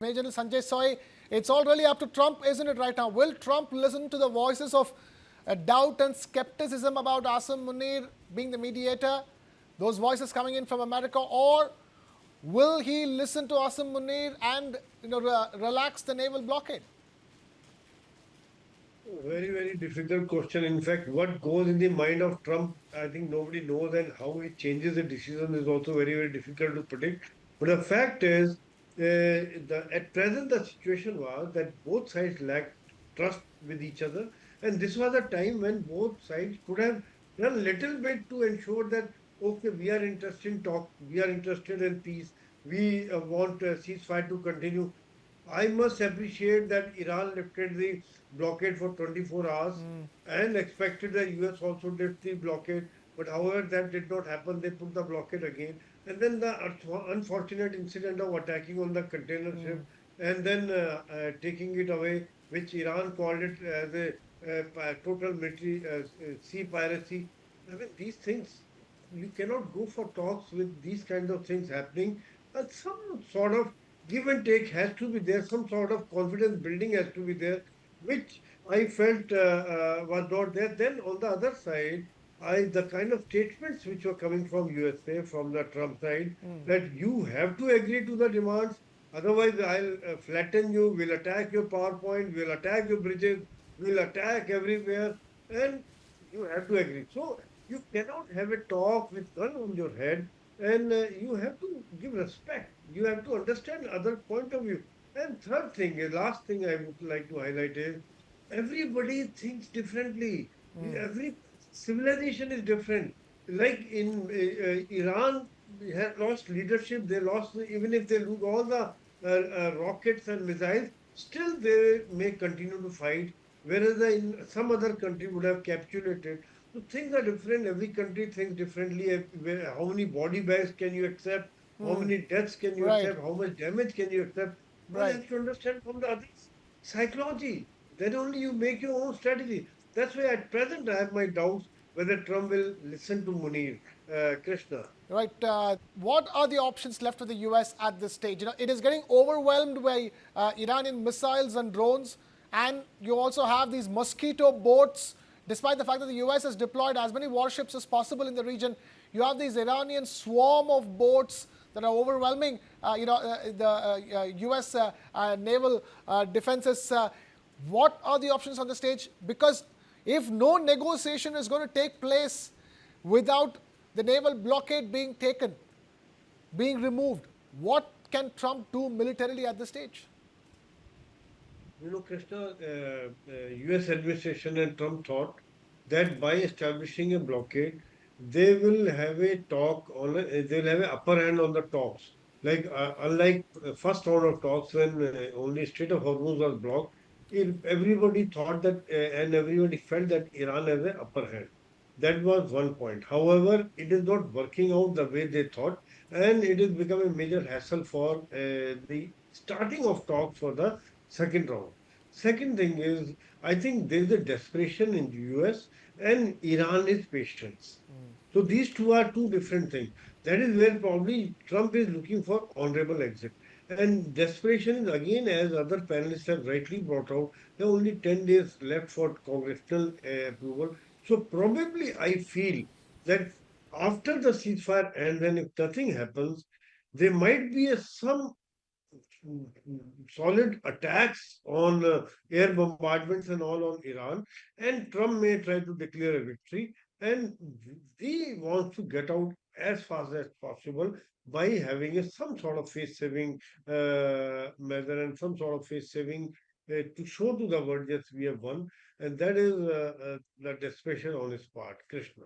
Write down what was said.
Major Sanjay Soi, it's all really up to Trump, isn't it, right now? Will Trump listen to the voices of doubt and skepticism about Asim Munir being the mediator, those voices coming in from America, or will he listen to Asim Munir and relax the naval blockade? Very, very difficult question. In fact, what goes in the mind of Trump, I think nobody knows, and how he changes the decision is also very, very difficult to predict. But the fact is, at present, the situation was that both sides lacked trust with each other, and this was a time when both sides could have done a little bit to ensure that okay, we are interested in talk, we are interested in peace, we want ceasefire to continue. I must appreciate that Iran lifted the blockade for 24 hours and expected the US also lift the blockade. But however, that did not happen. They put the blockade again. And then the unfortunate incident of attacking on the container ship and then taking it away, which Iran called it as a total military sea piracy. I mean, these things, you cannot go for talks with these kinds of things happening. And some sort of give and take has to be there, some sort of confidence building has to be there, which I felt was not there. Then on the other side, the kind of statements which were coming from USA, from the Trump side, that you have to agree to the demands, otherwise I'll flatten you, we'll attack your PowerPoint, we'll attack your bridges, we'll attack everywhere, and you have to agree. So you cannot have a talk with gun on your head, and you have to give respect. You have to understand other point of view. And third thing, last thing I would like to highlight is everybody thinks differently. Every civilization is different. Like in Iran, they had lost leadership. They lost even if they lose all the rockets and missiles, still they may continue to fight. Whereas in some other country would have capitulated. So things are different. Every country thinks differently. How many body bags can you accept? How many deaths can you Right, accept? How much damage can you accept? One right. has to understand from the other's psychology. Then only you make your own strategy. That's why at present I have my doubts whether Trump will listen to Munir, Krishna. Right. What are the options left for the U.S. at this stage? It is getting overwhelmed by Iranian missiles and drones, and you also have these mosquito boats. Despite the fact that the U.S. has deployed as many warships as possible in the region, you have these Iranian swarm of boats that are overwhelming. The U.S. Naval defenses. What are the options on the stage? Because if no negotiation is going to take place without the naval blockade being taken, being removed, what can Trump do militarily at this stage? Krishna, US administration and Trump thought that by establishing a blockade, they will have a talk on, they'll have an upper hand on the talks. Like, unlike first round of talks when only Strait of Hormuz was blocked, everybody thought that, and everybody felt that Iran has an upper hand. That was one point. However, it is not working out the way they thought, and it has become a major hassle for the starting of talks for the second round. Second thing is, I think there is a desperation in the US and Iran is patience. So these two are two different things. That is where probably Trump is looking for honorable exit. And desperation is again, as other panelists have rightly brought out, there are only 10 days left for congressional approval. So probably I feel that after the ceasefire ends and if nothing happens, there might be some solid attacks on air bombardments and all on Iran, and Trump may try to declare a victory. And he wants to get out as fast as possible by having some sort of face-saving measure and some sort of face-saving to show to the world, yes, we have won. And that is the desperation on his part, Krishna.